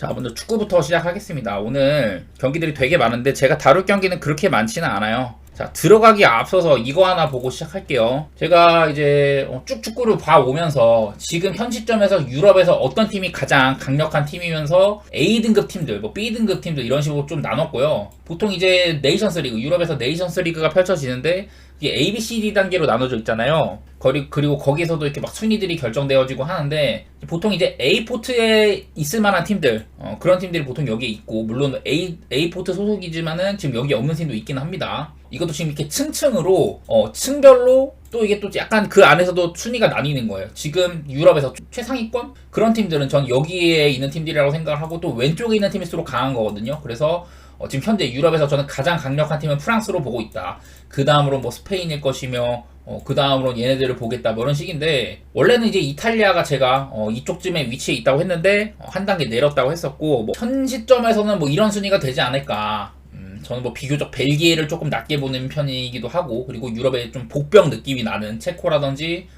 자, 먼저 축구부터 시작하겠습니다. 오늘 경기들이 되게 많은데 제가 다룰 경기는 그렇게 많지는 않아요. 자, 들어가기 앞서서 이거 하나 보고 시작할게요. 제가 이제 쭉 축구를 봐오면서 지금 현 시점에서 유럽에서 어떤 팀이 가장 강력한 팀이면서 A등급 팀들, 뭐 B등급 팀들 이런 식으로 좀 나눴고요. 보통 이제 네이션스 리그, 유럽에서 네이션스 리그가 펼쳐지는데 이게 A, B, C, D 단계로 나눠져 있잖아요. 그리고 거기서도 이렇게 막 순위들이 결정되어지고 하는데 보통 이제 A 포트에 있을 만한 팀들, 그런 팀들이 보통 여기에 있고, 물론 A 포트 소속이지만은 지금 여기 없는 팀도 있긴 합니다. 이것도 지금 이렇게 층층으로 층별로 또 이게 또 약간 그 안에서도 순위가 나뉘는 거예요. 지금 유럽에서 최상위권 그런 팀들은 전 여기에 있는 팀들이라고 생각을 하고, 또 왼쪽에 있는 팀일수록 강한 거거든요. 그래서 지금 현재 유럽에서 저는 가장 강력한 팀은 프랑스로 보고 있다. 그 다음으로 뭐 스페인일 것이며, 그 다음으로 얘네들을 보겠다, 뭐 이런 식인데, 원래는 이제 이탈리아가 제가 이쪽쯤에 위치해 있다고 했는데 한 단계 내렸다고 했었고, 뭐 현 시점에서는 뭐 이런 순위가 되지 않을까. 저는 뭐 비교적 벨기에를 조금 낮게 보는 편이기도 하고, 그리고 유럽의 좀 복병 느낌이 나는 체코라든지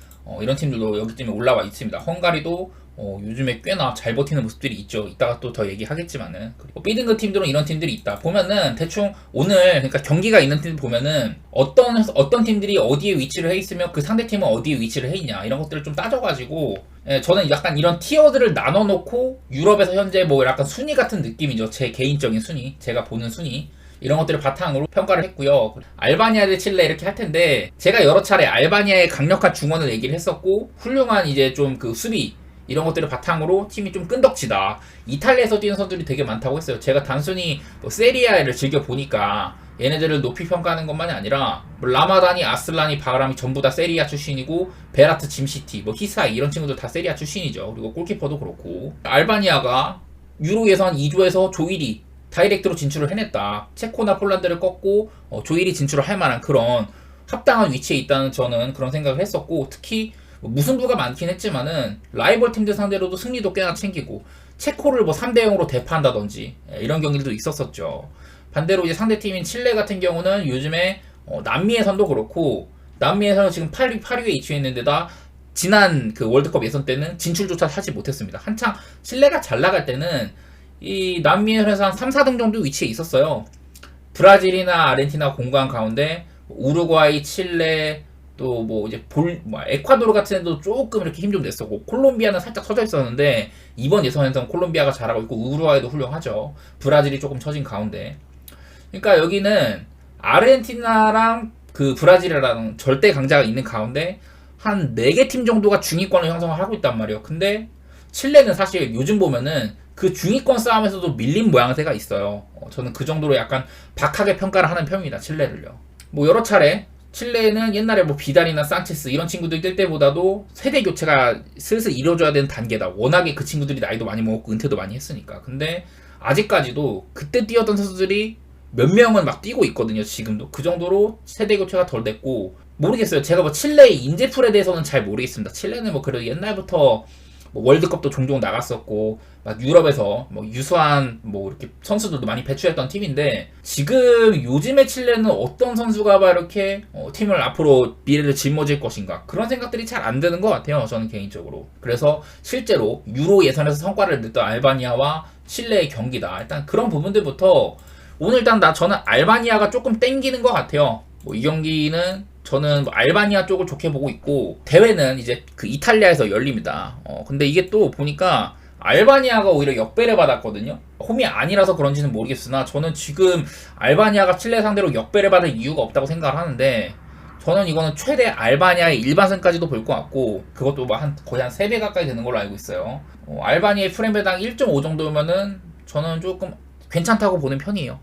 이런 팀들도 여기쯤에 올라와 있습니다. 헝가리도 요즘에 꽤나 잘 버티는 모습들이 있죠. 이따가 또 더 얘기하겠지만은. 그리고 B등급 팀들은 이런 팀들이 있다. 보면은 대충 오늘 그러니까 경기가 있는 팀 보면은 어떤 팀들이 어디에 위치를 해 있으며 그 상대팀은 어디에 위치를 해 있냐, 이런 것들을 좀 따져가지고, 저는 약간 이런 티어들을 나눠놓고 유럽에서 현재 뭐 약간 순위 같은 느낌이죠. 제 개인적인 순위, 제가 보는 순위, 이런 것들을 바탕으로 평가를 했고요. 알바니아 대 칠레 이렇게 할 텐데, 제가 여러 차례 알바니아의 강력한 중원을 얘기를 했었고, 훌륭한 이제 좀 그 수비, 이런 것들을 바탕으로 팀이 좀 끈덕지다. 이탈리아에서 뛰는 선수들이 되게 많다고 했어요. 제가 단순히 뭐 세리아를 즐겨 보니까 얘네들을 높이 평가하는 것만이 아니라 뭐 라마다니, 아슬라니, 바흐람이 전부 다 세리아 출신이고, 베라트, 짐시티, 뭐 히사이 이런 친구들 다 세리아 출신이죠. 그리고 골키퍼도 그렇고. 알바니아가 유로 예선 2조에서 조 1위 다이렉트로 진출을 해냈다. 체코나 폴란드를 꺾고 조 1위 진출을 할 만한 그런 합당한 위치에 있다는 저는 그런 생각을 했었고, 특히 무승부가 많긴 했지만은 라이벌 팀들 상대로도 승리도 꽤나 챙기고, 체코를 뭐 3대0으로 대파한다든지 이런 경기도 있었었죠. 반대로 이제 상대팀인 칠레 같은 경우는 요즘에 남미에선도 그렇고, 남미에서는 지금 8위에 위치해 있는데다 지난 그 월드컵 예선 때는 진출조차 하지 못했습니다. 한창 칠레가 잘 나갈 때는 이 남미에서 한 3, 4등 정도 위치에 있었어요. 브라질이나 아르헨티나 공간 가운데 우루과이, 칠레, 또 뭐 이제 에콰도르 같은 데도 조금 이렇게 힘 좀 냈었고, 콜롬비아는 살짝 서져 있었는데 이번 예선에서는 콜롬비아가 잘하고 있고, 우루과이도 훌륭하죠. 브라질이 조금 처진 가운데. 그러니까 여기는 아르헨티나랑 그 브라질이랑 절대 강자가 있는 가운데 한 4개 팀 정도가 중위권을 형성을 하고 있단 말이에요. 근데 칠레는 사실 요즘 보면은 그 중위권 싸움에서도 밀린 모양새가 있어요. 저는 그 정도로 약간 박하게 평가를 하는 편입니다, 칠레를요. 뭐 여러 차례 칠레는 옛날에 뭐 비달이나 산체스 이런 친구들 뛸 때보다도 세대 교체가 슬슬 이루어져야 되는 단계다. 워낙에 그 친구들이 나이도 많이 먹었고 은퇴도 많이 했으니까. 근데 아직까지도 그때 뛰었던 선수들이 몇 명은 막 뛰고 있거든요. 지금도 그 정도로 세대 교체가 덜 됐고, 모르겠어요. 제가 뭐 칠레의 인재풀에 대해서는 잘 모르겠습니다. 칠레는 뭐 그래도 옛날부터 뭐 월드컵도 종종 나갔었고, 막 유럽에서 뭐 유수한 뭐 이렇게 선수들도 많이 배출했던 팀인데, 지금 요즘의 칠레는 어떤 선수가 봐 이렇게 팀을 앞으로 미래를 짊어질 것인가, 그런 생각들이 잘 안 드는 것 같아요, 저는 개인적으로. 그래서 실제로 유로 예선에서 성과를 냈던 알바니아와 칠레의 경기다. 일단 그런 부분들부터 오늘 일단 저는 알바니아가 조금 땡기는 것 같아요. 뭐 이 경기는 저는 알바니아 쪽을 좋게 보고 있고, 대회는 이제 그 이탈리아에서 열립니다. 근데 이게 또 보니까 알바니아가 오히려 역배를 받았거든요. 홈이 아니라서 그런지는 모르겠으나 저는 지금 알바니아가 칠레 상대로 역배를 받을 이유가 없다고 생각을 하는데, 저는 이거는 최대 알바니아의 일반승까지도 볼 것 같고, 그것도 뭐 거의 한 3배 가까이 되는 걸로 알고 있어요. 알바니아의 프레임배당 1.5 정도면은 저는 조금 괜찮다고 보는 편이에요.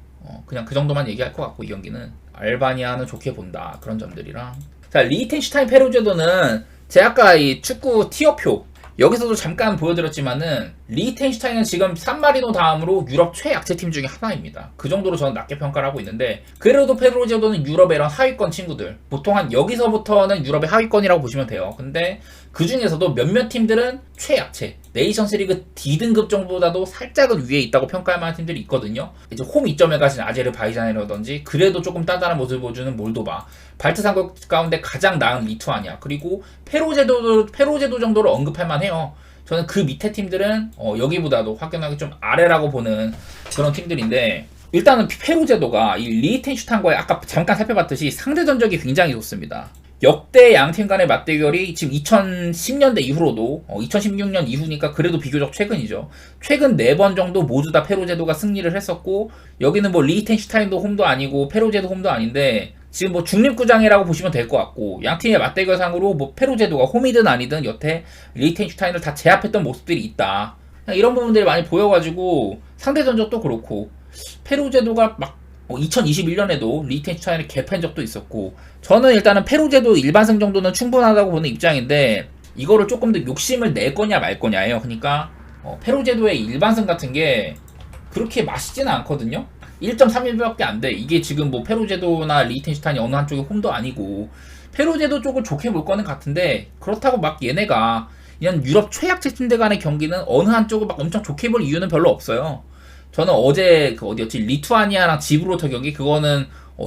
그냥 그 정도만 얘기할 것 같고, 이 경기는 알바니아는 좋게 본다, 그런 점들이랑. 자, 리히텐슈타인 페루제도는 제가 아까 이 축구 티어표 여기서도 잠깐 보여드렸지만은, 리히텐슈타인은 지금 산마리노 다음으로 유럽 최약체 팀 중에 하나입니다. 그 정도로 저는 낮게 평가를 하고 있는데, 그래도 페루제도는 유럽의 이런 하위권 친구들, 보통 한 여기서부터는 유럽의 하위권이라고 보시면 돼요. 근데 그 중에서도 몇몇 팀들은 최약체, 네이션스 리그 D등급 정도보다도 살짝은 위에 있다고 평가할 만한 팀들이 있거든요. 이제 홈 이점에 가진 아제르바이잔이라든지, 그래도 조금 단단한 모습을 보여주는 몰도바, 발트 삼국 가운데 가장 나은 리투아니아, 그리고 페루제도 정도로 언급할 만해요. 저는 그 밑에 팀들은 여기보다도 확연하게 좀 아래라고 보는 그런 팀들인데, 일단은 페루 제도가 이 리히텐슈타인과의 아까 잠깐 살펴봤듯이 상대 전적이 굉장히 좋습니다. 역대 양팀 간의 맞대결이 지금 2010년대 이후로도 2016년 이후니까 그래도 비교적 최근이죠. 최근 4번 정도 모두 다 페루 제도가 승리를 했었고, 여기는 뭐 리히텐슈타인도 홈도 아니고 페루 제도 홈도 아닌데 지금 뭐 중립구장이라고 보시면 될 것 같고, 양팀의 맞대결상으로 뭐 페루 제도가 홈이든 아니든 여태 리히텐슈타인을 다 제압했던 모습들이 있다. 이런 부분들이 많이 보여가지고 상대 전적도 그렇고, 페루 제도가 막 2021년에도 리히텐슈타인을 개패한 적도 있었고, 저는 일단은 페루 제도 일반승 정도는 충분하다고 보는 입장인데, 이거를 조금 더 욕심을 낼 거냐 말 거냐예요. 그러니까 페루 제도의 일반승 같은 게 그렇게 맛있지는 않거든요. 1.31밖에 안 돼. 이게 지금 뭐 페루 제도나 리히텐슈타인이 어느 한쪽의 홈도 아니고, 페루 제도 쪽을 좋게 볼 거는 같은데, 그렇다고 막 얘네가 이런 유럽 최약체 팀들 간의 경기는 어느 한쪽을 막 엄청 좋게 볼 이유는 별로 없어요. 저는 어제 그 어디였지, 리투아니아랑 지브롤터 경기, 그거는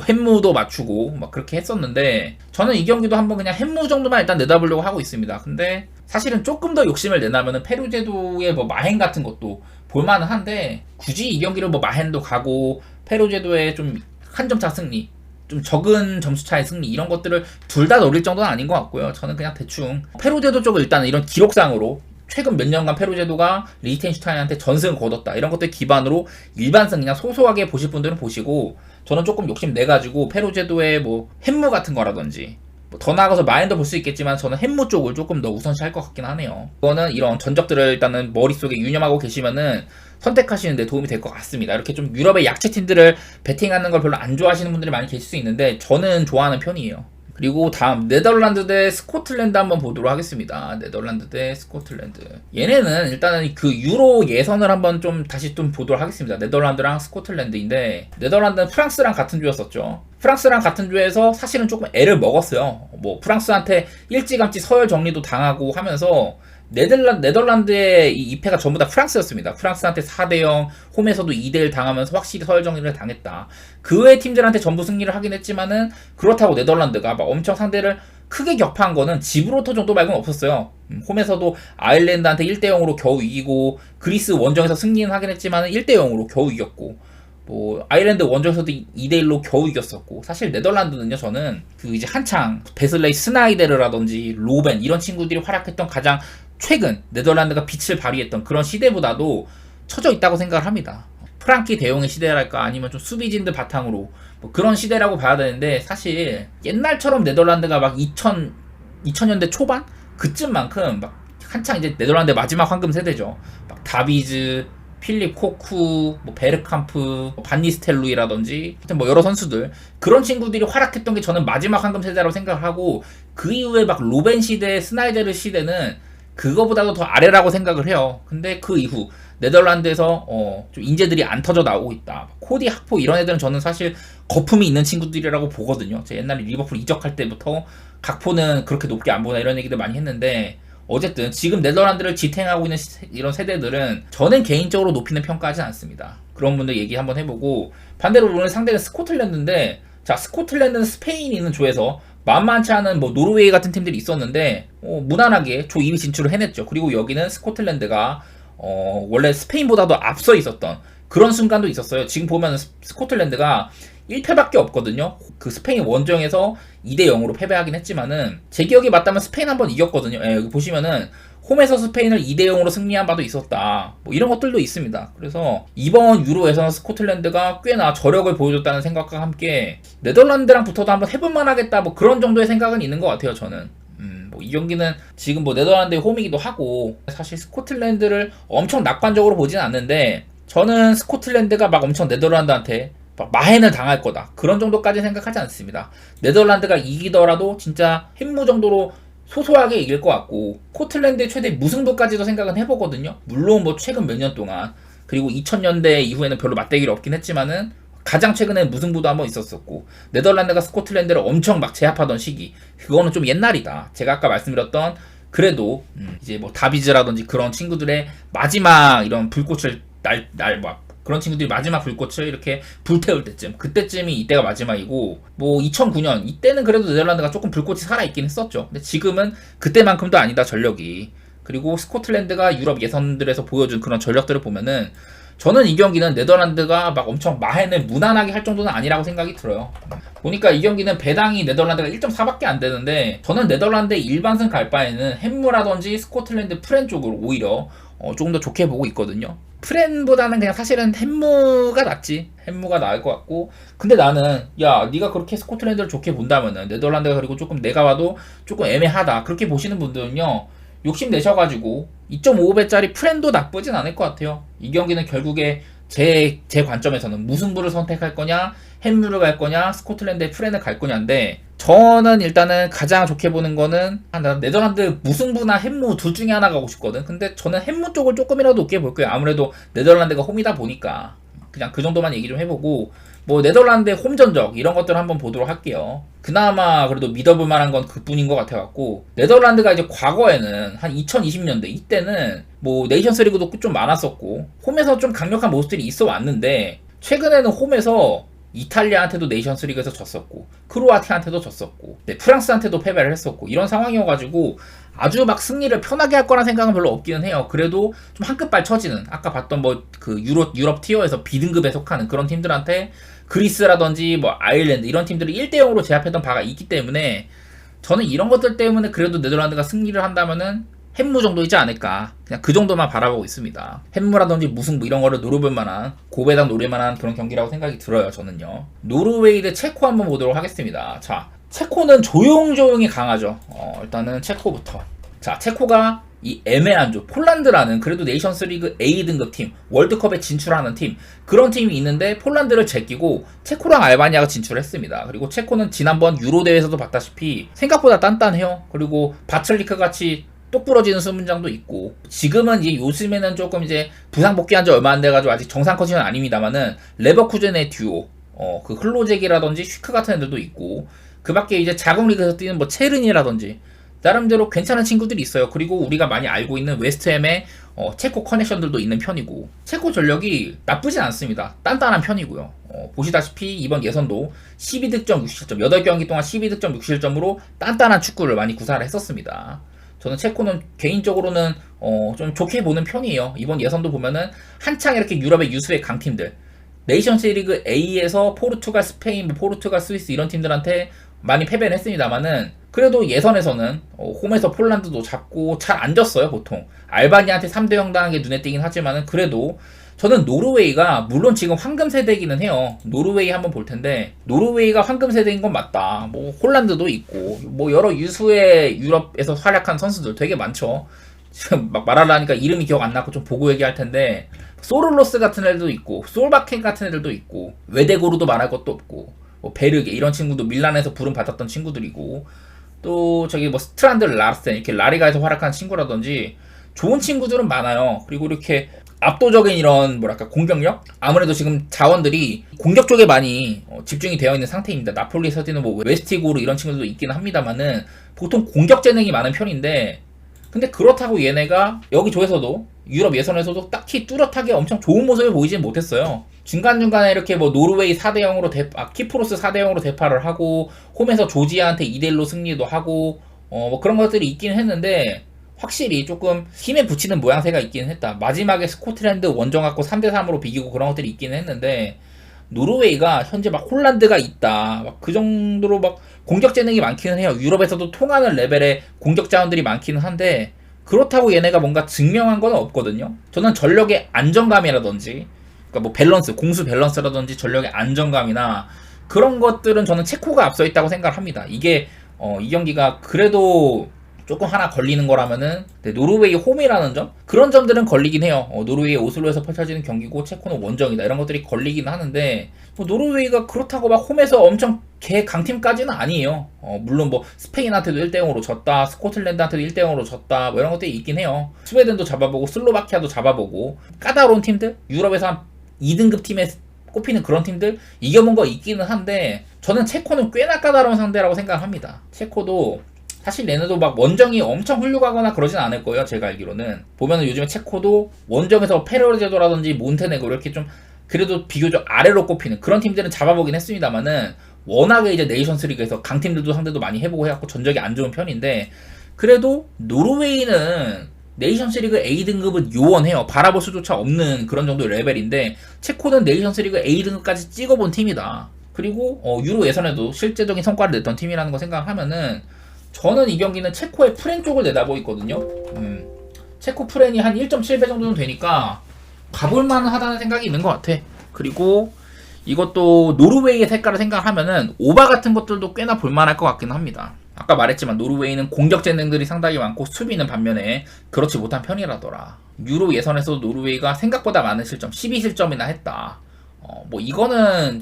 햄무도 맞추고 막 그렇게 했었는데, 저는 이 경기도 한번 그냥 햄무 정도만 일단 내다보려고 하고 있습니다. 근데 사실은 조금 더 욕심을 내나면은 페루 제도의 뭐 마헨 같은 것도 볼만은 한데, 굳이 이 경기를 뭐 마헨도 가고 페루 제도의 좀 한 점 차 승리, 좀 적은 점수차의 승리, 이런 것들을 둘 다 노릴 정도는 아닌 것 같고요. 저는 그냥 대충 페루 제도 쪽을 일단 이런 기록상으로 최근 몇 년간 페루 제도가 리히텐슈타인한테 전승을 거뒀다, 이런 것들 기반으로 일반승 그냥 소소하게 보실 분들은 보시고, 저는 조금 욕심 내가지고 페루 제도의 뭐 햄무 같은 거라든지 더 나아가서 마인도 볼 수 있겠지만, 저는 햄무 쪽을 조금 더 우선시할 것 같긴 하네요. 이거는 이런 전적들을 일단은 머릿속에 유념하고 계시면은 선택하시는 데 도움이 될 것 같습니다. 이렇게 좀 유럽의 약체 팀들을 베팅하는 걸 별로 안 좋아하시는 분들이 많이 계실 수 있는데, 저는 좋아하는 편이에요. 그리고 다음 네덜란드 대 스코틀랜드 한번 보도록 하겠습니다. 네덜란드 대 스코틀랜드. 얘네는 일단은 그 유로 예선을 한번 좀 다시 좀 보도록 하겠습니다. 네덜란드랑 스코틀랜드인데, 네덜란드는 프랑스랑 같은 조였었죠. 프랑스랑 같은 조에서 사실은 조금 애를 먹었어요. 뭐 프랑스한테 일찌감치 서열 정리도 당하고 하면서 네덜란드의 이 2패가 전부 다 프랑스였습니다. 프랑스한테 4대0, 홈에서도 2대1 당하면서 확실히 서열 정리를 당했다. 그 외 팀들한테 전부 승리를 하긴 했지만은, 그렇다고 네덜란드가 막 엄청 상대를 크게 격파한 거는 지브롤터 정도 말고는 없었어요. 홈에서도 아일랜드한테 1대0으로 겨우 이기고, 그리스 원정에서 승리는 하긴 했지만은 1대0으로 겨우 이겼고, 뭐 아일랜드 원정에서도 2대1로 겨우 이겼었고, 사실 네덜란드는요, 저는 그 이제 한창 베슬레이 스나이데르라든지 로벤 이런 친구들이 활약했던 가장 최근 네덜란드가 빛을 발휘했던 그런 시대보다도 처져 있다고 생각을 합니다. 프랑키 대용의 시대랄까, 아니면 좀 수비진들 바탕으로 뭐 그런 시대라고 봐야 되는데, 사실 옛날처럼 네덜란드가 막 2000년대 초반 그쯤만큼 막 한창 이제 네덜란드 마지막 황금 세대죠. 막 다비즈, 필립 코쿠, 뭐 베르캄프, 반니스텔루이라든지 하여튼 뭐 여러 선수들, 그런 친구들이 활약했던 게 저는 마지막 황금 세대라고 생각을 하고, 그 이후에 막 로벤 시대, 스나이데르 시대는 그거보다도 더 아래라고 생각을 해요. 근데 그 이후 네덜란드에서 좀 인재들이 안 터져 나오고 있다. 코디 학포 이런 애들은 저는 사실 거품이 있는 친구들이라고 보거든요. 제가 옛날에 리버풀 이적할 때부터 각포는 그렇게 높게 안 보나 이런 얘기들 많이 했는데, 어쨌든 지금 네덜란드를 지탱하고 있는 이런 세대들은 저는 개인적으로 높이는 평가하지 않습니다. 그런 분들 얘기 한번 해보고, 반대로 오늘 상대는 스코틀랜드인데, 자, 스코틀랜드는 스페인이 있는 조에서 만만치 않은 뭐 노르웨이 같은 팀들이 있었는데 무난하게 조 2위 진출을 해냈죠. 그리고 여기는 스코틀랜드가 원래 스페인보다도 앞서 있었던 그런 순간도 있었어요. 지금 보면 스코틀랜드가 1패밖에 없거든요. 그 스페인 원정에서 2대0으로 패배하긴 했지만은, 제 기억이 맞다면 스페인 한번 이겼거든요. 예, 여기 보시면은 홈에서 스페인을 2대0으로 승리한 바도 있었다. 뭐 이런 것들도 있습니다. 그래서 이번 유로에서는 스코틀랜드가 꽤나 저력을 보여줬다는 생각과 함께 네덜란드랑 붙어도 한번 해볼만 하겠다, 뭐 그런 정도의 생각은 있는 것 같아요, 저는. 뭐 이 경기는 지금 뭐 네덜란드의 홈이기도 하고, 사실 스코틀랜드를 엄청 낙관적으로 보지는 않는데, 저는 스코틀랜드가 막 엄청 네덜란드한테 막 마헨을 당할 거다, 그런 정도까지 생각하지 않습니다. 네덜란드가 이기더라도 진짜 햄무 정도로 소소하게 이길 것 같고, 스코틀랜드의 최대 무승부까지도 생각은 해보거든요. 물론 뭐 최근 몇 년 동안, 그리고 2000년대 이후에는 별로 맞대결이 없긴 했지만은 가장 최근에 무승부도 한번 있었었고, 네덜란드가 스코틀랜드를 엄청 막 제압하던 시기, 그거는 좀 옛날이다. 제가 아까 말씀드렸던, 그래도 이제 뭐 다비즈라든지 그런 친구들의 마지막 이런 불꽃을 그런 친구들이 마지막 불꽃을 이렇게 불태울 때쯤, 그때쯤이 이때가 마지막이고, 뭐 2009년 이때는 그래도 네덜란드가 조금 불꽃이 살아있긴 했었죠. 근데 지금은 그때만큼도 아니다, 전력이. 그리고 스코틀랜드가 유럽 예선들에서 보여준 그런 전력들을 보면은 저는 이 경기는 네덜란드가 막 엄청 마헨을 무난하게 할 정도는 아니라고 생각이 들어요. 보니까 이 경기는 배당이 네덜란드가 1.4밖에 안 되는데 저는 네덜란드의 일반승 갈 바에는 햄무라든지 스코틀랜드 프렌 쪽으로 오히려 조금 더 좋게 보고 있거든요. 프렌보다는 그냥 사실은 햄무가 낫지. 햄무가 나을 것 같고, 근데 나는 야 네가 그렇게 스코틀랜드를 좋게 본다면은 네덜란드가 그리고 조금 내가 봐도 조금 애매하다 그렇게 보시는 분들은요, 욕심 내셔가지고 2.55배짜리 프렌도 나쁘진 않을 것 같아요. 이 경기는 결국에 제 관점에서는 무승부를 선택할 거냐, 햄무를 갈 거냐, 스코틀랜드의 프렌을 갈 거냐인데, 저는 일단은 가장 좋게 보는 거는 네덜란드 무승부나 햄무 둘 중에 하나 가고 싶거든. 근데 저는 햄무 쪽을 조금이라도 높게 볼 거예요. 아무래도 네덜란드가 홈이다 보니까. 그냥 그 정도만 얘기 좀 해보고, 뭐 네덜란드의 홈 전적 이런 것들 한번 보도록 할게요. 그나마 그래도 믿어볼 만한 건 그뿐인 것 같아갖고, 네덜란드가 이제 과거에는 한 2020년대 이때는 뭐 네이션스리그도 좀 많았었고 홈에서 좀 강력한 모습들이 있어 왔는데, 최근에는 홈에서 이탈리아한테도 네이션스리그에서 졌었고 크로아티아한테도 졌었고 프랑스한테도 패배를 했었고 이런 상황이어가지고 아주 막 승리를 편하게 할 거란 생각은 별로 없기는 해요. 그래도 좀 한 끗발 처지는, 아까 봤던 뭐 그 유럽 티어에서 B등급에 속하는 그런 팀들한테, 그리스라든지 뭐 아일랜드 이런 팀들을 1대0으로 제압했던 바가 있기 때문에 저는 이런 것들 때문에 그래도 네덜란드가 승리를 한다면은 햄무 정도이지 않을까, 그냥 그 정도만 바라보고 있습니다. 햄무라든지 무승부 이런 거를 노려볼 만한, 고배당 노릴 만한 그런 경기라고 생각이 들어요. 저는요. 노르웨이 대 체코 한번 보도록 하겠습니다. 자, 체코는 조용조용히 강하죠. 일단은 체코부터. 자, 체코가 이 애매한 조 폴란드라는 그래도 네이션스리그 A등급 팀, 월드컵에 진출하는 팀, 그런 팀이 있는데 폴란드를 제끼고 체코랑 알바니아가 진출했습니다. 그리고 체코는 지난번 유로 대회에서도 봤다시피 생각보다 단단해요. 그리고 바틀리크 같이 똑 부러지는 수문장도 있고, 지금은 이제 요즘에는 조금 이제 부상 복귀한 지 얼마 안 돼가지고 아직 정상 컨디션은 아닙니다만은 레버쿠젠의 듀오, 그 흘로잭이라든지 슈크 같은 애들도 있고, 그 밖에 이제 자국 리그에서 뛰는 뭐 체른이라든지 나름대로 괜찮은 친구들이 있어요. 그리고 우리가 많이 알고 있는 웨스트햄의 체코 커넥션들도 있는 편이고, 체코 전력이 나쁘진 않습니다. 단단한 편이고요. 보시다시피 이번 예선도 12득점 6실점, 8경기 동안 12득점 6실점으로 단단한 축구를 많이 구사를 했었습니다. 저는 체코는 개인적으로는 좀 좋게 보는 편이에요. 이번 예선도 보면은 한창 이렇게 유럽의 유수의 강팀들, 네이션스리그 A에서 포르투갈, 스페인, 포르투갈, 스위스 이런 팀들한테 많이 패배를 했습니다만은 그래도 예선에서는 홈에서 폴란드도 잡고 잘 안 졌어요. 보통 알바니아한테 3대0 당한 게 눈에 띄긴 하지만은 그래도 저는 노르웨이가, 물론 지금 황금 세대이기는 해요. 노르웨이 한번 볼 텐데, 노르웨이가 황금 세대인 건 맞다. 뭐 홀란드도 있고 뭐 여러 유수의 유럽에서 활약한 선수들 되게 많죠. 지금 막 말하려니까 이름이 기억 안 나고 좀 보고 얘기할 텐데, 소르로스 같은 애들도 있고 솔바켄 같은 애들도 있고 웨데고르도 말할 것도 없고 뭐 베르게 이런 친구도 밀란에서 부름 받았던 친구들이고, 또 저기 뭐 스트란드 라르센 이렇게 라리가에서 활약한 친구라든지 좋은 친구들은 많아요. 그리고 이렇게 압도적인 이런 뭐랄까 공격력? 아무래도 지금 자원들이 공격 쪽에 많이 집중이 되어 있는 상태입니다. 나폴리에서 뛰는 뭐 웨스티고르 이런 친구들도 있기는 합니다만은 보통 공격 재능이 많은 편인데, 근데 그렇다고 얘네가 여기 조에서도 유럽 예선에서도 딱히 뚜렷하게 엄청 좋은 모습을 보이진 못했어요. 중간중간에 이렇게 뭐 노르웨이 4대0으로 키프로스 4대0으로 대파를 하고 홈에서 조지아한테 2대1로 승리도 하고 뭐 그런 것들이 있긴 했는데, 확실히 조금 힘에 붙이는 모양새가 있기는 했다. 마지막에 스코틀랜드 원정 갖고 3대3으로 비기고 그런 것들이 있기는 했는데, 노르웨이가 현재 막 홀란드가 있다 막 그 정도로 막 공격 재능이 많기는 해요. 유럽에서도 통하는 레벨의 공격 자원들이 많기는 한데, 그렇다고 얘네가 뭔가 증명한 건 없거든요. 저는 전력의 안정감이라든지, 그러니까 뭐 밸런스, 공수 밸런스라든지 전력의 안정감이나 그런 것들은 저는 체코가 앞서 있다고 생각을 합니다. 이게 이 경기가 그래도 조금 하나 걸리는 거라면은 노르웨이 홈이라는 점, 그런 점들은 걸리긴 해요. 노르웨이 오슬로에서 펼쳐지는 경기고 체코는 원정이다 이런 것들이 걸리긴 하는데, 뭐 노르웨이가 그렇다고 막 홈에서 엄청 개 강팀까지는 아니에요. 물론 뭐 스페인한테도 1대0으로 졌다, 스코틀랜드한테도 1대0으로 졌다 뭐 이런 것들이 있긴 해요. 스웨덴도 잡아보고 슬로바키아도 잡아보고 까다로운 팀들, 유럽에서 한 2등급 팀에 꼽히는 그런 팀들 이겨본 거 있기는 한데, 저는 체코는 꽤나 까다로운 상대라고 생각합니다. 체코도 사실 얘네도 막 원정이 엄청 훌륭하거나 그러진 않을 거예요. 제가 알기로는 보면은 요즘에 체코도 원정에서 페르제도라든지 몬테네그로 이렇게 좀 그래도 비교적 아래로 꼽히는 그런 팀들은 잡아보긴 했습니다만은, 워낙에 이제 네이션스리그에서 강팀들도 상대도 많이 해보고 해갖고 전적이 안 좋은 편인데, 그래도 노르웨이는 네이션스리그 A등급은 요원해요. 바라볼 수조차 없는 그런 정도의 레벨인데 체코는 네이션스리그 A등급까지 찍어본 팀이다. 그리고 유로 예선에도 실제적인 성과를 냈던 팀이라는 거 생각하면은 저는 이 경기는 체코의 프렌 쪽을 내다보고 있거든요. 체코 프렌이 한 1.7배 정도는 되니까 가볼만 하다는 생각이 있는 것 같아. 그리고 이것도 노르웨이의 색깔을 생각하면은 오바 같은 것들도 꽤나 볼만할 것 같긴 합니다. 아까 말했지만 노르웨이는 공격 재능들이 상당히 많고 수비는 반면에 그렇지 못한 편이라더라. 유로 예선에서도 노르웨이가 생각보다 많은 실점 12실점이나 했다. 뭐 이거는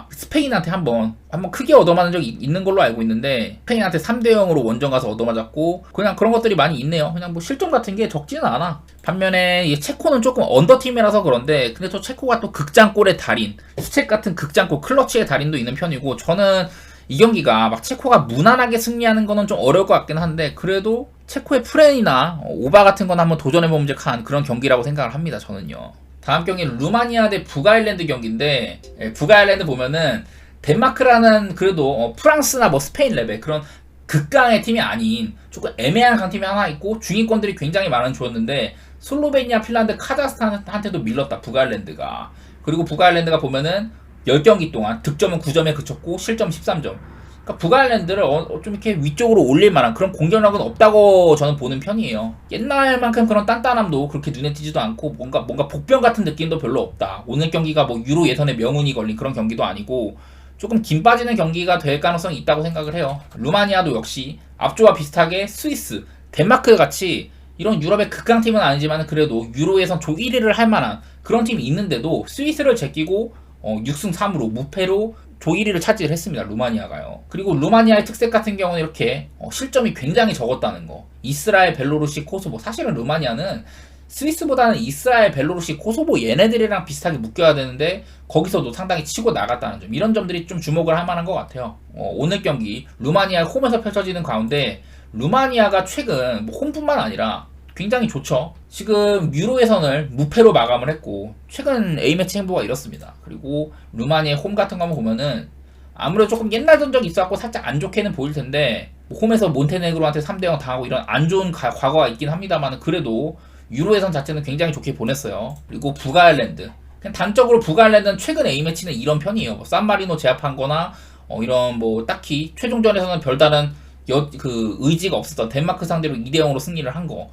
스페인한테 한번 크게 얻어맞은 적이 있는 걸로 알고 있는데 스페인한테 3대0으로 원정 가서 얻어맞았고 그냥 그런 것들이 많이 있네요. 그냥 뭐 실점 같은 게 적지는 않아. 반면에 이 체코는 조금 언더팀이라서 그런데 근데 또 체코가 또 극장골의 달인 수책 같은 극장골 클러치의 달인도 있는 편이고 저는 이 경기가 막 체코가 무난하게 승리하는 거는 좀 어려울 것 같긴 한데 그래도 체코의 프렌이나 오바 같은 건 한번 도전해봄직한 그런 경기라고 생각을 합니다. 저는요. 다음 경기는 루마니아 대 북아일랜드 경기인데 북아일랜드 보면은 덴마크라는 그래도 프랑스나 뭐 스페인 레벨 그런 극강의 팀이 아닌 조금 애매한 강팀이 하나 있고 중위권들이 굉장히 많은 조였는데 슬로베니아, 핀란드, 카자흐스탄한테도 밀렸다 북아일랜드가. 그리고 북아일랜드가 보면은 10경기 동안 득점은 9점에 그쳤고 실점 13점. 그러니까 북아일랜드를 좀 이렇게 위쪽으로 올릴 만한 그런 공격력은 없다고 저는 보는 편이에요. 옛날만큼 그런 단단함도 그렇게 눈에 띄지도 않고 뭔가 복병 같은 느낌도 별로 없다. 오늘 경기가 뭐 유로 예선에 명운이 걸린 그런 경기도 아니고 조금 긴 빠지는 경기가 될 가능성이 있다고 생각을 해요. 루마니아도 역시 앞조와 비슷하게 스위스, 덴마크 같이 이런 유럽의 극강팀은 아니지만 그래도 유로 예선 조 1위를 할 만한 그런 팀이 있는데도 스위스를 제끼고 6승 3무로 무패로 조 1위를 차지를 했습니다. 루마니아가요. 그리고 루마니아의 특색 같은 경우는 이렇게 실점이 굉장히 적었다는 거. 이스라엘, 벨로루시, 코소보. 사실은 루마니아는 스위스보다는 이스라엘, 벨로루시, 코소보 얘네들이랑 비슷하게 묶여야 되는데 거기서도 상당히 치고 나갔다는 점. 이런 점들이 좀 주목을 할 만한 것 같아요. 오늘 경기 루마니아의 홈에서 펼쳐지는 가운데 루마니아가 최근 홈뿐만 아니라 굉장히 좋죠. 지금 유로 예선을 무패로 마감을 했고 최근 A매치 행보가 이렇습니다. 그리고 루마니아의 홈 같은 거 한번 보면은 아무래도 조금 옛날 전적이 있어갖고 살짝 안 좋게는 보일 텐데 홈에서 몬테네그로한테 3대0 당하고 이런 안 좋은 과거가 있긴 합니다만 그래도 유로 예선 자체는 굉장히 좋게 보냈어요. 그리고 북아일랜드 그냥 단적으로 북아일랜드는 최근 A매치는 이런 편이에요. 산마리노 제압한 거나 이런 딱히 최종전에서는 별다른 의지가 없었던 덴마크 상대로 2대0으로 승리를 한 거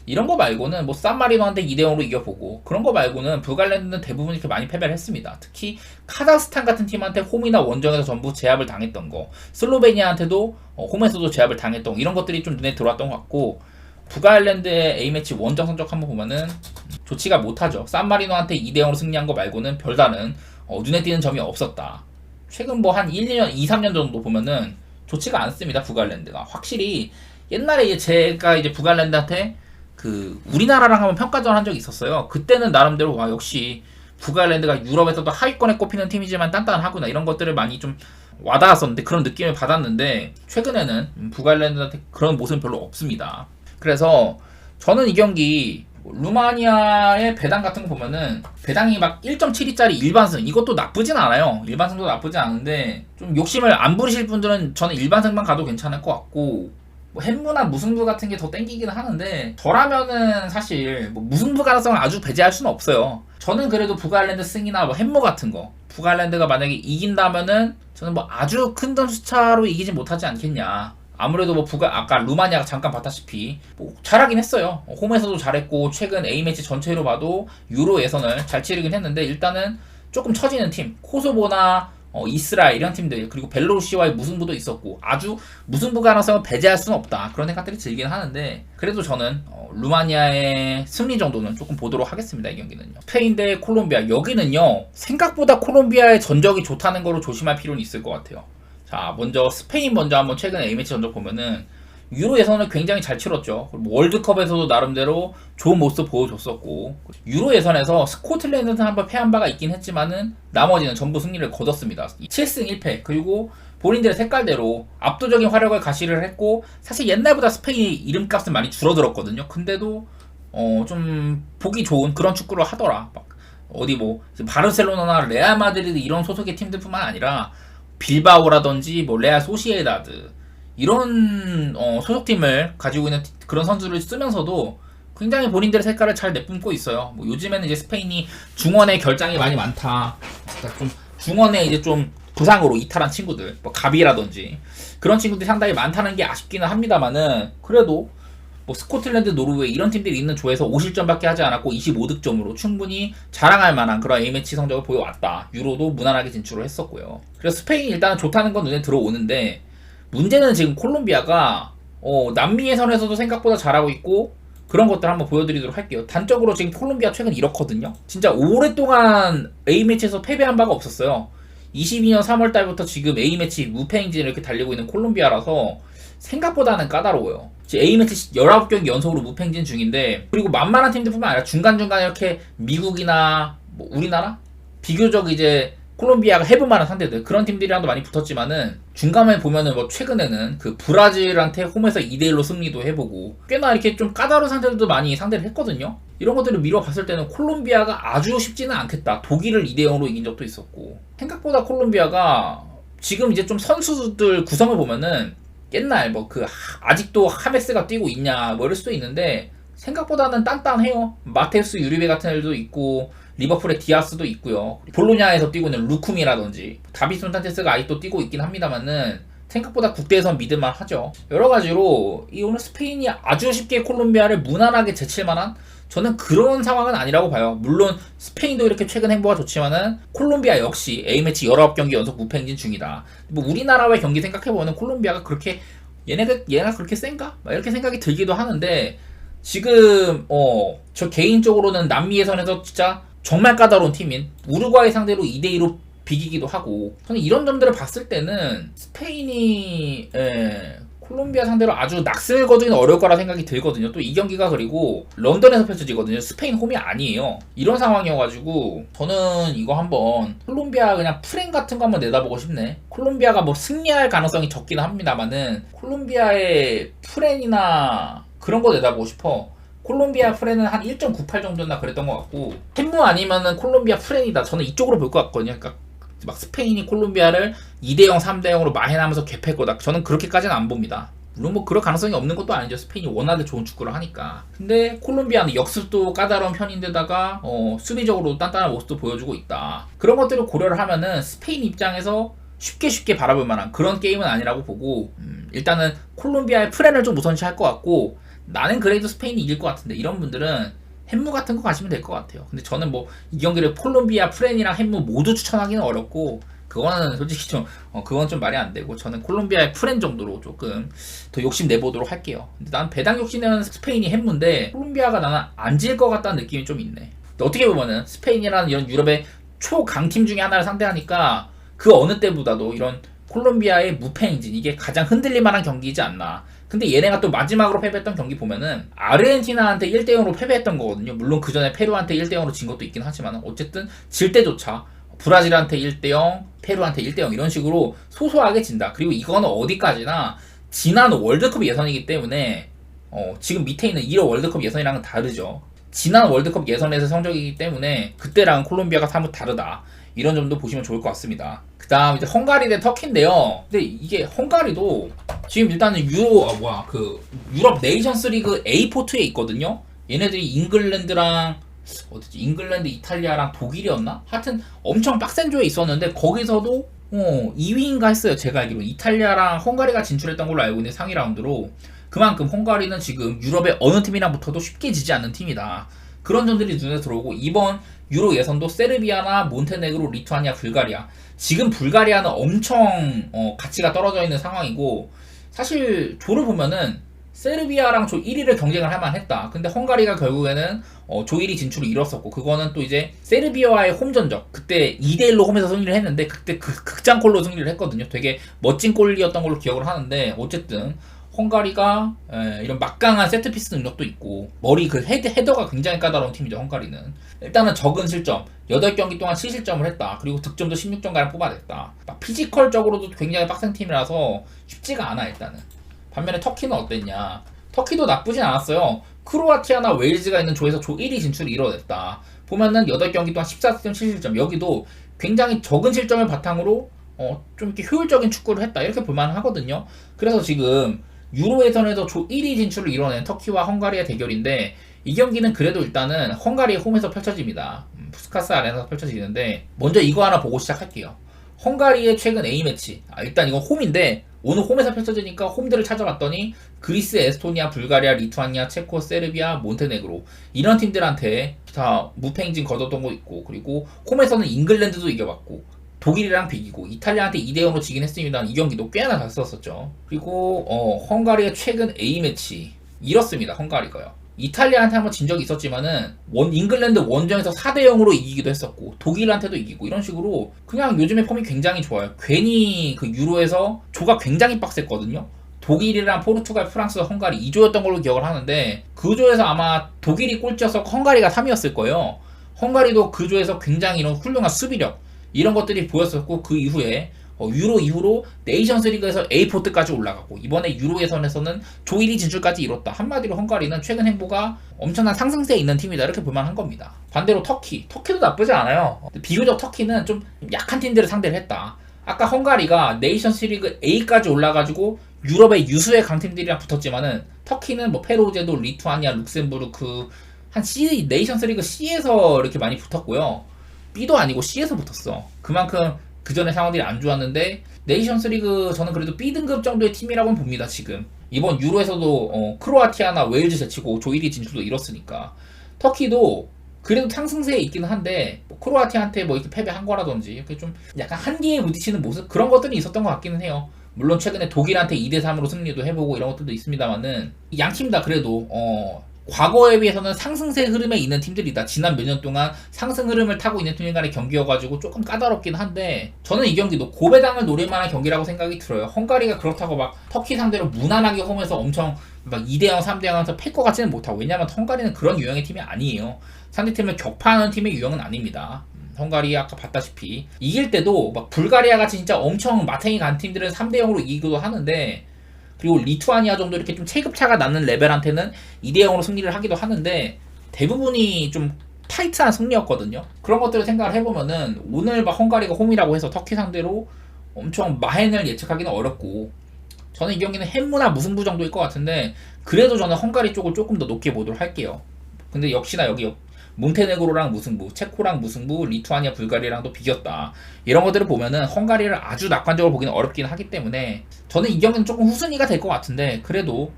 이런 거 말고는 산마리노한테 2대0으로 이겨보고 그런 거 말고는 북아일랜드는 대부분 이렇게 많이 패배를 했습니다. 특히 카자흐스탄 같은 팀한테 홈이나 원정에서 전부 제압을 당했던 거 슬로베니아한테도 홈에서도 제압을 당했던 거 이런 것들이 좀 눈에 들어왔던 것 같고 북아일랜드의 A매치 원정 성적 한번 보면은 좋지가 못하죠. 산마리노한테 2대0으로 승리한 거 말고는 별다른 눈에 띄는 점이 없었다. 최근 한 1년, 2, 3년 정도 보면은 좋지가 않습니다. 북아일랜드가. 확실히 옛날에 제가 북아일랜드한테 우리나라랑 한번 평가전 한 적이 있었어요. 그때는 나름대로 역시 북아일랜드가 유럽에서도 하위권에 꼽히는 팀이지만 단단하구나 이런 것들을 많이 좀 와닿았었는데 그런 느낌을 받았는데 최근에는 북아일랜드한테 그런 모습은 별로 없습니다. 그래서 저는 이 경기 루마니아의 배당 같은 거 보면은 배당이 1.72짜리 일반승 이것도 나쁘진 않아요. 일반승도 나쁘진 않은데 좀 욕심을 안 부리실 분들은 저는 일반승만 가도 괜찮을 것 같고 햄무나 무승부 같은 게 더 땡기긴 하는데 저라면은 사실 무승부 가능성을 아주 배제할 수는 없어요. 저는 그래도 북아일랜드 승이나 햄무 같은 거 북아일랜드가 만약에 이긴다면은 저는 아주 큰 점수차로 이기진 못하지 않겠냐. 아무래도 아까 루마니아가 잠깐 봤다시피 잘하긴 했어요. 홈에서도 잘했고 최근 A매치 전체로 봐도 유로 예선을 잘 치르긴 했는데 일단은 조금 처지는 팀 코소보나 이스라엘 이런 팀들 그리고 벨로루시와의 무승부도 있었고 아주 무승부 가능성을 배제할 수는 없다 그런 생각들이 들긴 하는데 그래도 저는 루마니아의 승리 정도는 조금 보도록 하겠습니다. 이 경기는요. 스페인 대 콜롬비아 여기는요 생각보다 콜롬비아의 전적이 좋다는 거로 조심할 필요는 있을 것 같아요. 자 먼저 스페인 한번 최근 A매치 전적 보면은 유로 예선을 굉장히 잘 치렀죠. 월드컵에서도 나름대로 좋은 모습 보여줬었고 유로 예선에서 스코틀랜드는 한번 패한 바가 있긴 했지만은 나머지는 전부 승리를 거뒀습니다. 7승 1패 그리고 본인들의 색깔대로 압도적인 활약을 가시를 했고 사실 옛날보다 스페인이 이름값은 많이 줄어들었거든요. 근데도 좀 보기 좋은 그런 축구를 하더라. 바르셀로나나 레알 마드리드 이런 소속의 팀들뿐만 아니라 빌바오라든지 레알 소시에다드 이런 소속팀을 가지고 있는 그런 선수를 쓰면서도 굉장히 본인들의 색깔을 잘 내뿜고 있어요. 뭐 요즘에는 이제 스페인이 중원에 결장이 많이 많다. 그러니까 좀 중원에 이제 좀 부상으로 이탈한 친구들, 뭐 가비라든지 그런 친구들이 상당히 많다는 게 아쉽기는 합니다만은 그래도 뭐 스코틀랜드, 노르웨이 이런 팀들이 있는 조에서 5실점밖에 하지 않았고 25득점으로 충분히 자랑할 만한 그런 A매치 성적을 보여왔다. 유로도 무난하게 진출을 했었고요. 그래서 스페인이 일단은 좋다는 건 눈에 들어오는데 문제는 지금 콜롬비아가 남미 예선에서도 생각보다 잘하고 있고 그런 것들 한번 보여드리도록 할게요. 단적으로 지금 콜롬비아 최근 이렇거든요. 진짜 오랫동안 A매치에서 패배한 바가 없었어요. 22년 3월달부터 지금 A매치 무패 행진을 이렇게 달리고 있는 콜롬비아라서 생각보다는 까다로워요. 지금 A매치 19경기 연속으로 무패 행진 중인데 그리고 만만한 팀들뿐만 아니라 중간중간 이렇게 미국이나 뭐 우리나라? 비교적 이제 콜롬비아가 해볼만한 상대들 그런 팀들이랑도 많이 붙었지만은 중간에 보면은 뭐 최근에는 그 브라질한테 홈에서 2대1로 승리도 해보고 꽤나 이렇게 좀 까다로운 상대들도 많이 상대를 했거든요. 이런 것들을 미뤄봤을 때는 콜롬비아가 아주 쉽지는 않겠다. 독일을 2대0으로 이긴 적도 있었고 생각보다 콜롬비아가 지금 이제 좀 선수들 구성을 보면은 옛날 뭐 그 아직도 하메스가 뛰고 있냐 뭐 이럴 수도 있는데 생각보다는 단단해요. 마테우스 유리베 같은 애들도 있고 리버풀의 디아스도 있고요. 볼로냐에서 뛰고 있는 루쿰이라든지 다비손 산체스가 아직도 뛰고 있긴 합니다만은 생각보다 국대에선 믿을만 하죠. 여러가지로 이 오늘 스페인이 아주 쉽게 콜롬비아를 무난하게 제칠 만한 저는 그런 상황은 아니라고 봐요. 물론 스페인도 이렇게 최근 행보가 좋지만은 콜롬비아 역시 A매치 19경기 연속 무패 행진 중이다. 뭐 우리나라와의 경기 생각해보면 콜롬비아가 그렇게 얘가 그렇게 센가? 이렇게 생각이 들기도 하는데 지금 저 개인적으로는 남미 예선에서 진짜 정말 까다로운 팀인 우루과이 상대로 2대2로 비기기도 하고 저는 이런 점들을 봤을 때는 스페인이 콜롬비아 상대로 아주 낙승을 거두기는 어려울 거라 생각이 들거든요. 또 이 경기가 그리고 런던에서 펼쳐지거든요. 스페인 홈이 아니에요. 이런 상황이어가지고 저는 이거 한번 콜롬비아 그냥 프랭 같은 거 한번 내다보고 싶네. 콜롬비아가 뭐 승리할 가능성이 적긴 합니다만은 콜롬비아의 프랭이나 그런 거 내다보고 싶어. 콜롬비아 프렌은 한 1.98 정도나 그랬던 것 같고 햄무 아니면은 콜롬비아 프렌이다. 저는 이쪽으로 볼 것 같거든요. 그러니까 막 스페인이 콜롬비아를 2대0, 3대0으로 마해나면서 개패할 거다. 저는 그렇게까지는 안 봅니다. 물론 뭐 그럴 가능성이 없는 것도 아니죠. 스페인이 워낙에 좋은 축구를 하니까. 근데 콜롬비아는 역습도 까다로운 편인데다가 수비적으로 단단한 모습도 보여주고 있다. 그런 것들을 고려를 하면은 스페인 입장에서 쉽게 바라볼 만한 그런 게임은 아니라고 보고 일단은 콜롬비아의 프렌을 좀 우선시할 것 같고 나는 그래도 스페인이 이길 것 같은데 이런 분들은 햄무 같은 거 가시면 될 것 같아요. 근데 저는 뭐 이 경기를 콜롬비아 프렌이랑 햄무 모두 추천하기는 어렵고 그거는 솔직히 좀 그건 좀 말이 안 되고 저는 콜롬비아의 프렌 정도로 조금 더 욕심 내보도록 할게요. 근데 난 배당 욕심내는 스페인이 햄무인데 콜롬비아가 나는 안 질 것 같다는 느낌이 좀 있네. 근데 어떻게 보면은 스페인이라는 이런 유럽의 초강팀 중에 하나를 상대하니까 그 어느 때보다도 이런 콜롬비아의 무패 행진 이게 가장 흔들릴 만한 경기이지 않나. 근데 얘네가 또 마지막으로 패배했던 경기 보면은 아르헨티나한테 1대0으로 패배했던 거거든요. 물론 그 전에 페루한테 1대0으로 진 것도 있긴 하지만 어쨌든 질 때조차 브라질한테 1대0, 페루한테 1대0 이런 식으로 소소하게 진다. 그리고 이거는 어디까지나 지난 월드컵 예선이기 때문에 지금 밑에 있는 1호 월드컵 예선이랑은 다르죠. 지난 월드컵 예선에서 성적이기 때문에 그때랑 콜롬비아가 사뭇 다르다. 이런 점도 보시면 좋을 것 같습니다. 그 다음 이제 헝가리 대 터키인데요. 근데 이게 헝가리도 지금 일단은 유럽 네이션스 리그 A4-2에 있거든요. 얘네들이 잉글랜드랑 어디지? 잉글랜드, 이탈리아랑 독일이었나? 하여튼 엄청 빡센 조에 있었는데 거기서도 2위인가 했어요. 제가 알기로 이탈리아랑 헝가리가 진출했던 걸로 알고 있는데 상위 라운드로 그만큼 헝가리는 지금 유럽의 어느 팀이랑 붙어도 쉽게 지지 않는 팀이다. 그런 점들이 눈에 들어오고 이번 유로 예선도 세르비아나 몬테네그로, 리투아니아, 불가리아 지금 불가리아는 엄청 가치가 떨어져 있는 상황이고 사실 조를 보면은 세르비아랑 조 1위를 경쟁을 할 만했다. 근데 헝가리가 결국에는 조 1위 진출을 이뤘었고 그거는 또 이제 세르비아와의 홈전적 그때 2대1로 홈에서 승리를 했는데 그때 극장골로 승리를 했거든요. 되게 멋진 골이었던 걸로 기억을 하는데 어쨌든 헝가리가 이런 막강한 세트피스 능력도 있고 머리 그 헤더가 굉장히 까다로운 팀이죠. 헝가리는 일단은 적은 실점 8경기 동안 7실점을 했다. 그리고 득점도 16점가량 뽑아냈다. 막 피지컬적으로도 굉장히 빡센 팀이라서 쉽지가 않아. 일단은 반면에 터키는 어땠냐. 터키도 나쁘진 않았어요. 크로아티아나 웨일즈가 있는 조에서 조 1위 진출을 이뤄냈다. 보면은 8경기 동안 14득점 7실점 여기도 굉장히 적은 실점을 바탕으로 좀 이렇게 효율적인 축구를 했다. 이렇게 볼만 하거든요. 그래서 지금 유로 예선에서 조 1위 진출을 이뤄낸 터키와 헝가리의 대결인데 이 경기는 그래도 일단은 헝가리의 홈에서 펼쳐집니다. 푸스카스 아레나에서 펼쳐지는데 먼저 이거 하나 보고 시작할게요. 헝가리의 최근 A매치. 일단 이건 홈인데 오늘 홈에서 펼쳐지니까 홈들을 찾아봤더니 그리스, 에스토니아, 불가리아, 리투아니아, 체코, 세르비아, 몬테네그로 이런 팀들한테 다 무패행진 거뒀던 거 있고, 그리고 홈에서는 잉글랜드도 이겨봤고 독일이랑 비기고 이탈리아한테 2대0으로 지긴 했습니다. 이 경기도 꽤나 갔었었죠. 그리고 헝가리의 최근 A매치 이렇습니다. 헝가리가요. 이탈리아한테 한번 진 적이 있었지만은 잉글랜드 원정에서 4대0으로 이기기도 했었고 독일한테도 이기고 이런 식으로 그냥 요즘에 폼이 굉장히 좋아요. 괜히 그 유로에서 조가 굉장히 빡셌거든요. 독일이랑 포르투갈, 프랑스, 헝가리 2조였던 걸로 기억을 하는데 그 조에서 아마 독일이 꼴찌여서 헝가리가 3위였을 거예요. 헝가리도 그 조에서 굉장히 이런 훌륭한 수비력 이런 것들이 보였었고 그 이후에 유로 이후로 네이션스 리그에서 A4까지 올라가고 이번에 유로 예선에서는 조 1위 진출까지 이뤘다. 한마디로 헝가리는 최근 행보가 엄청난 상승세에 있는 팀이다 이렇게 볼만한 겁니다. 반대로 터키도 나쁘지 않아요. 비교적 터키는 좀 약한 팀들을 상대를 했다. 아까 헝가리가 네이션스 리그 A까지 올라가지고 유럽의 유수의 강팀들이랑 붙었지만은 터키는 뭐 페루제도, 리투아니아, 룩셈부르크 한 C 네이션스 리그 C에서 이렇게 많이 붙었고요. B도 아니고 C에서 붙었어. 그만큼 그 전에 상황들이 안 좋았는데 네이션스 리그 저는 그래도 B등급 정도의 팀이라고는 봅니다. 지금 이번 유로에서도 크로아티아나 웨일즈 제치고 조 1위 진출도 이뤘으니까 터키도 그래도 상승세에 있기는 한데 뭐 크로아티아한테 뭐 이렇게 패배한 거라든지 이렇게 좀 약간 한기에 부딪히는 모습 그런 것들이 있었던 것 같기는 해요. 물론 최근에 독일한테 2대3으로 승리도 해보고 이런 것들도 있습니다만은 양 팀 다 그래도 과거에 비해서는 상승세 흐름에 있는 팀들이다. 지난 몇 년 동안 상승 흐름을 타고 있는 팀들 간의 경기여가지고 조금 까다롭긴 한데 저는 이 경기도 고배당을 노릴 만한 경기라고 생각이 들어요. 헝가리가 그렇다고 막 터키 상대로 무난하게 홈에서 엄청 막 2대0, 3대0 하면서 패 것 같지는 못하고 왜냐면 헝가리는 그런 유형의 팀이 아니에요. 상대팀을 격파하는 팀의 유형은 아닙니다. 헝가리 아까 봤다시피 이길 때도 막 불가리아 같이 진짜 엄청 마탱이 간 팀들은 3대0으로 이기기도 하는데 그리고 리투아니아 정도 이렇게 좀 체급차가 나는 레벨한테는 2대0으로 승리를 하기도 하는데 대부분이 좀 타이트한 승리였거든요. 그런 것들을 생각을 해보면은 오늘 막 헝가리가 홈이라고 해서 터키 상대로 엄청 마헨을 예측하기는 어렵고 저는 이 경기는 햄무나 무승부 정도일 것 같은데 그래도 저는 헝가리 쪽을 조금 더 높게 보도록 할게요. 근데 역시나 여기 몬테네그로랑 무승부, 체코랑 무승부, 리투아니아, 불가리아랑도 비겼다. 이런 것들을 보면은 헝가리를 아주 낙관적으로 보기는 어렵긴 하기 때문에 저는 이 경기는 조금 후순위가 될 것 같은데 그래도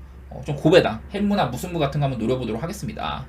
좀 고배당, 햄무나 무승부 같은 거 한번 노려보도록 하겠습니다.